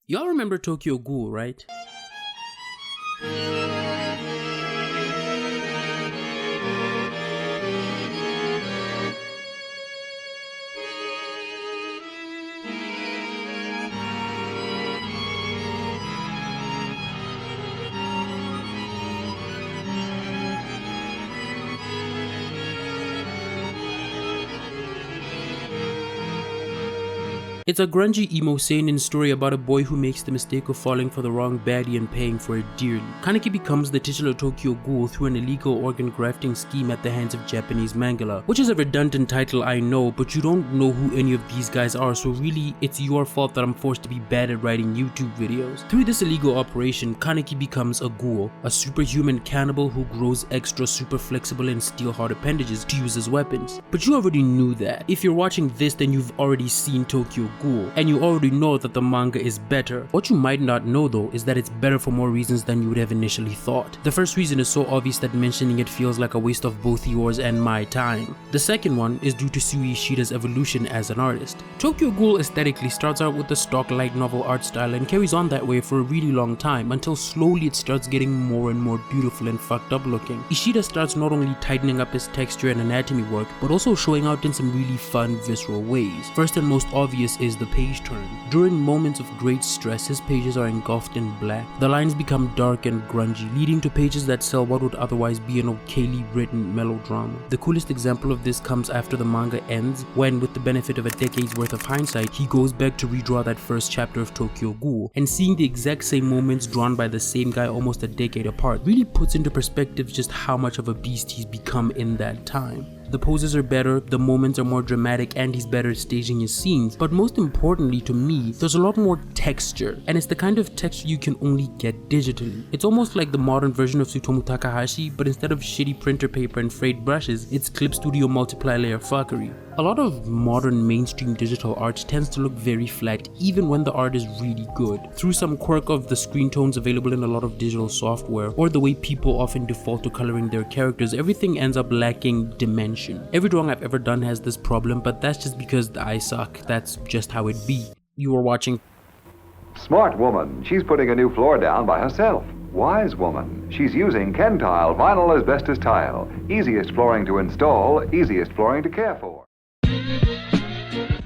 Y'all remember Tokyo Ghoul, right? It's a grungy emo seinen story about a boy who makes the mistake of falling for the wrong baddie and paying for it dearly. Kaneki becomes the titular Tokyo Ghoul through an illegal organ grafting scheme at the hands of Japanese mangala, which is a redundant title, I know, but you don't know who any of these guys are, so really it's your fault that I'm forced to be bad at writing YouTube videos. Through this illegal operation, Kaneki becomes a ghoul, a superhuman cannibal who grows extra super flexible and steel hard appendages to use as weapons. But you already knew that. If you're watching this, then you've already seen Tokyo Ghoul, and you already know that the manga is better. What you might not know though is that it's better for more reasons than you would have initially thought. The first reason is so obvious that mentioning it feels like a waste of both yours and my time. The second one is due to Sui Ishida's evolution as an artist. Tokyo Ghoul aesthetically starts out with the stock light novel art style and carries on that way for a really long time until slowly it starts getting more and more beautiful and fucked up looking. Ishida starts not only tightening up his texture and anatomy work, but also showing out in some really fun visceral ways. First and most obvious is the page turn. During moments of great stress, his pages are engulfed in black. The lines become dark and grungy, leading to pages that sell what would otherwise be an okayly written melodrama. The coolest example of this comes after the manga ends, when, with the benefit of a decade's worth of hindsight, he goes back to redraw that first chapter of Tokyo Ghoul, and seeing the exact same moments drawn by the same guy almost a decade apart really puts into perspective just how much of a beast he's become in that time. The poses are better, the moments are more dramatic, and he's better at staging his scenes, but most importantly to me, there's a lot more texture, and it's the kind of texture you can only get digitally. It's almost like the modern version of Tsutomu Takahashi, but instead of shitty printer paper and frayed brushes, it's Clip Studio multiply layer fuckery. A lot of modern mainstream digital art tends to look very flat even when the art is really good. Through some quirk of the screen tones available in a lot of digital software, or the way people often default to coloring their characters, everything ends up lacking dimension. Every drawing I've ever done has this problem, but that's just because I suck. That's just how it be. You are watching Smart woman, she's putting a new floor down by herself. Wise woman, she's using Ken Tile vinyl asbestos tile. Easiest flooring to install, easiest flooring to care for.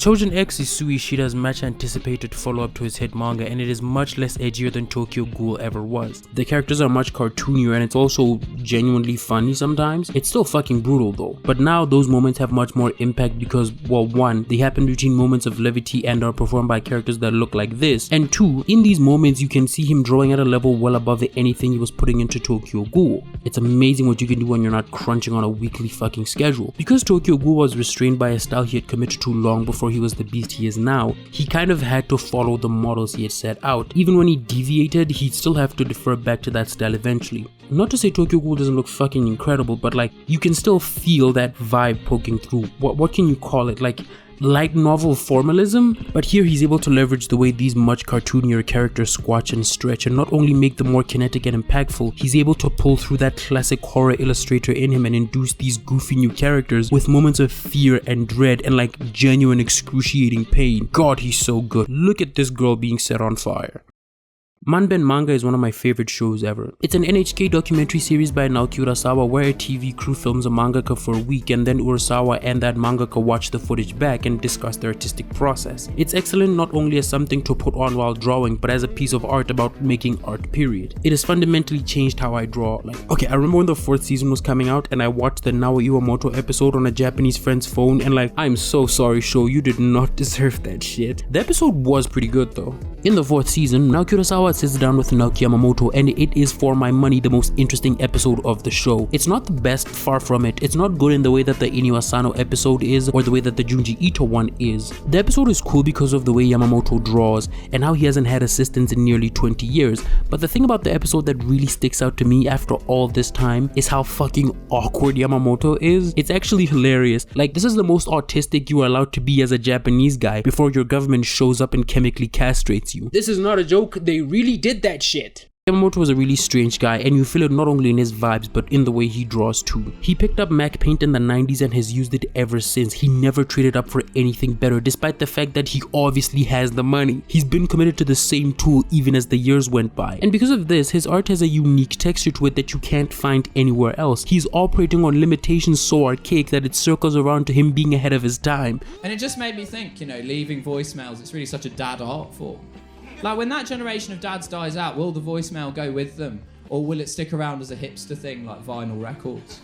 Choujin X is Sui Ishida's much anticipated follow-up to his hit manga, and it is much less edgier than Tokyo Ghoul ever was. The characters are much cartoonier and it's also genuinely funny sometimes. It's still fucking brutal though, but now those moments have much more impact because, well, one, they happen between moments of levity and are performed by characters that look like this, and two, in these moments you can see him drawing at a level well above anything he was putting into Tokyo Ghoul. It's amazing what you can do when you're not crunching on a weekly fucking schedule. Because Tokyo Ghoul was restrained by a style he had committed to long before he was the beast he is now, he kind of had to follow the models he had set out. Even when he deviated, he'd still have to defer back to that style eventually. Not to say Tokyo Ghoul doesn't look fucking incredible, but like, you can still feel that vibe poking through. What can you call it? Like light novel formalism? But here he's able to leverage the way these much cartoonier characters squatch and stretch, and not only make them more kinetic and impactful, he's able to pull through that classic horror illustrator in him and induce these goofy new characters with moments of fear and dread and like genuine excruciating pain. God, he's so good. Look at this girl being set on fire. Manben manga is one of my favorite shows ever. It's an NHK documentary series by Naoki Urasawa where a TV crew films a mangaka for a week and then Urasawa and that mangaka watch the footage back and discuss the artistic process. It's excellent not only as something to put on while drawing, but as a piece of art about making art, period. It has fundamentally changed how I draw. Okay, I remember when the 4th season was coming out and I watched the Nao Iwamoto episode on a Japanese friend's phone and like, I'm so sorry show, you did not deserve that shit. The episode was pretty good though. In the 4th season, Naoki Urasawa sits down with Naoki Yamamoto and it is for my money the most interesting episode of the show. It's not the best, far from it. It's not good in the way that the Inio Asano episode is or the way that the Junji Ito one is. The episode is cool because of the way Yamamoto draws and how he hasn't had assistants in nearly 20 years. But the thing about the episode that really sticks out to me after all this time is how fucking awkward Yamamoto is. It's actually hilarious. Like, this is the most autistic you are allowed to be as a Japanese guy before your government shows up and chemically castrates you. This is not a joke, they really did that shit. Yamamoto was a really strange guy, and you feel it not only in his vibes but in the way he draws too. He picked up Mac Paint in the 90s and has used it ever since. He never traded up for anything better, despite the fact that he obviously has the money. He's been committed to the same tool even as the years went by, and because of this, his art has a unique texture to it that you can't find anywhere else. He's operating on limitations so archaic that it circles around to him being ahead of his time. And it just made me think, you know, leaving voicemails, it's really such a dad art form. Like, when that generation of dads dies out, will the voicemail go with them? Or will it stick around as a hipster thing like vinyl records?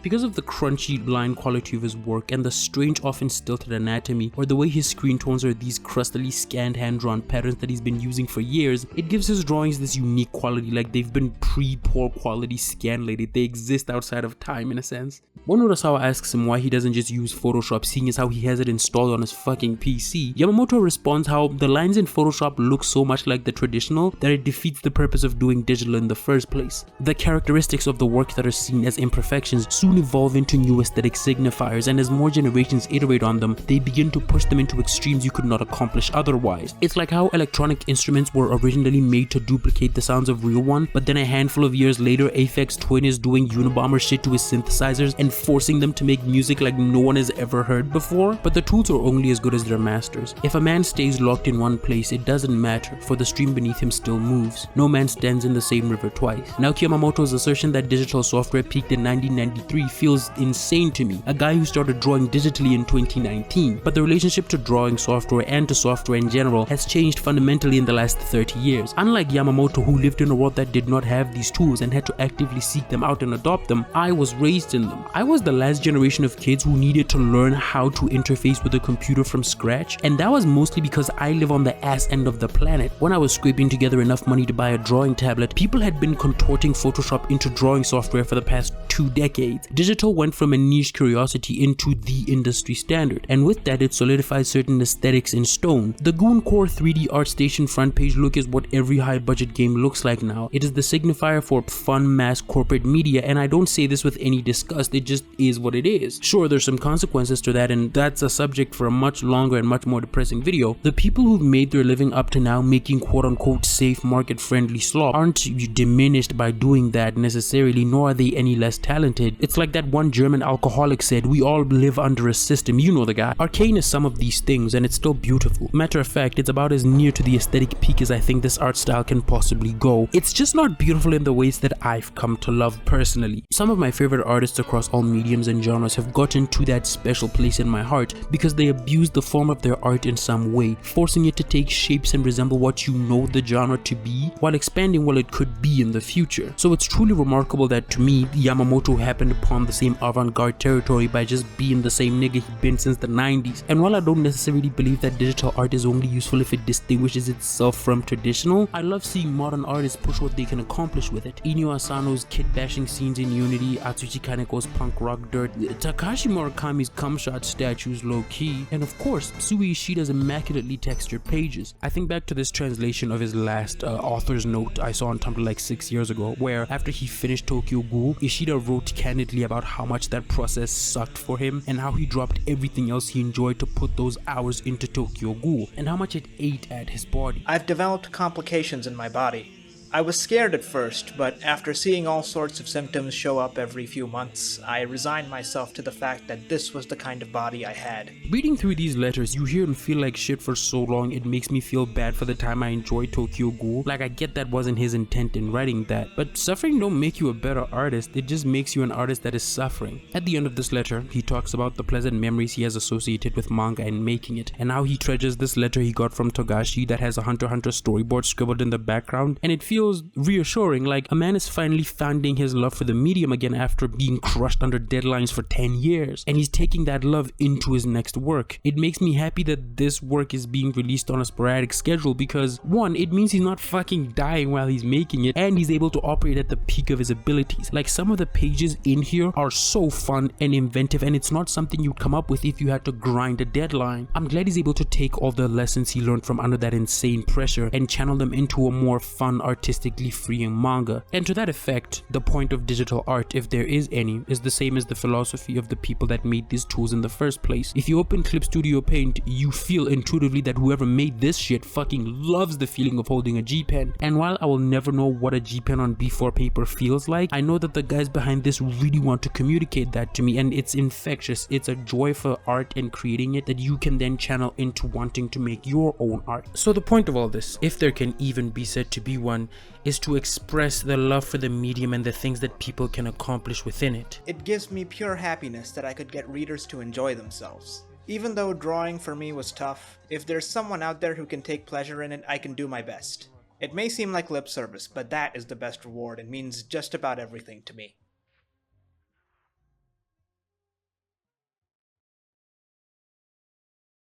Because of the crunchy line quality of his work and the strange, often stilted anatomy, or the way his screen tones are these crustily scanned hand-drawn patterns that he's been using for years, it gives his drawings this unique quality, like they've been pre-poor quality scan-lated. They exist outside of time in a sense. One Urasawa asks him why he doesn't just use Photoshop, seeing as how he has it installed on his fucking PC. Yamamoto responds how the lines in Photoshop look so much like the traditional that it defeats the purpose of doing digital in the first place. The characteristics of the work that are seen as imperfections soon evolve into new aesthetic signifiers, and as more generations iterate on them, they begin to push them into extremes you could not accomplish otherwise. It's like how electronic instruments were originally made to duplicate the sounds of real one, but then a handful of years later, Aphex Twin is doing Unabomber shit to his synthesizers and forcing them to make music like no one has ever heard before. But the tools are only as good as their masters. If a man stays locked in one place, it doesn't matter, for the stream beneath him still moves. No man stands in the same river twice. Naoki Yamamoto's assertion that digital software peaked in 1993 feels insane to me, a guy who started drawing digitally in 2019. But the relationship to drawing software and to software in general has changed fundamentally in the last 30 years. Unlike Yamamoto, who lived in a world that did not have these tools and had to actively seek them out and adopt them, I was raised in them. I was the last generation of kids who needed to learn how to interface with a computer from scratch, and that was mostly because I live on the ass end of the planet. When I was scraping together enough money to buy a drawing tablet, people had been contorting Photoshop into drawing software for the past 2 decades. Digital went from a niche curiosity into the industry standard, and with that it solidified certain aesthetics in stone. The Ghoul Core 3D ArtStation front page look is what every high budget game looks like now. It is the signifier for fun mass corporate media, and I don't say this with any disgust, it just is what it is. Sure, there's some consequences to that, and that's a subject for a much longer and much more depressing video. The people who've made their living up to now making quote-unquote safe market friendly slop aren't diminished by doing that necessarily, nor are they any less talented. It's like that one German alcoholic said, we all live under a system, you know the guy. Arcane is some of these things, and it's still beautiful. Matter of fact, it's about as near to the aesthetic peak as I think this art style can possibly go. It's just not beautiful in the ways that I've come to love personally. Some of my favorite artists across all mediums and genres have gotten to that special place in my heart because they abuse the form of their art in some way, forcing it to take shapes and resemble what you know the genre to be, while expanding what it could be in the future. So it's truly remarkable that to me, Yamamoto happened upon the same avant-garde territory by just being the same nigga he'd been since the 90s. And while I don't necessarily believe that digital art is only useful if it distinguishes itself from traditional, I love seeing modern artists push what they can accomplish with it. Inyo Asano's kid-bashing scenes in Unity, Atsushi Kaneko's punk rock dirt, Takashi Murakami's cum shot statues low-key, and of course, Sui Ishida's immaculately textured pages. I think back to this translation of his last author's note I saw on Tumblr like 6 years ago, where after he finished Tokyo Ghoul, Ishida wrote candidly about how much that process sucked for him and how he dropped everything else he enjoyed to put those hours into Tokyo Ghoul, and how much it ate at his body. I've developed complications in my body. I was scared at first, but after seeing all sorts of symptoms show up every few months, I resigned myself to the fact that this was the kind of body I had. Reading through these letters, you hear him feel like shit for so long, it makes me feel bad for the time I enjoyed Tokyo Ghoul. Like, I get that wasn't his intent in writing that, but suffering don't make you a better artist, it just makes you an artist that is suffering. At the end of this letter, he talks about the pleasant memories he has associated with manga and making it, and how he treasures this letter he got from Togashi that has a Hunter x Hunter storyboard scribbled in the background, and it feels reassuring, like a man is finally finding his love for the medium again after being crushed under deadlines for 10 years, and he's taking that love into his next work. It makes me happy that this work is being released on a sporadic schedule because, one, it means he's not fucking dying while he's making it, and he's able to operate at the peak of his abilities. Like, some of the pages in here are so fun and inventive, and it's not something you'd come up with if you had to grind a deadline. I'm glad he's able to take all the lessons he learned from under that insane pressure and channel them into a more fun, artistic artistically freeing manga. And to that effect, the point of digital art, if there is any, is the same as the philosophy of the people that made these tools in the first place. If you open Clip Studio Paint, you feel intuitively that whoever made this shit fucking loves the feeling of holding a G-pen. And while I will never know what a G-pen on B4 paper feels like, I know that the guys behind this really want to communicate that to me, and it's infectious. It's a joy for art and creating it that you can then channel into wanting to make your own art. So the point of all this, if there can even be said to be one, is to express the love for the medium and the things that people can accomplish within it. It gives me pure happiness that I could get readers to enjoy themselves. Even though drawing for me was tough, if there's someone out there who can take pleasure in it, I can do my best. It may seem like lip service, but that is the best reward and means just about everything to me.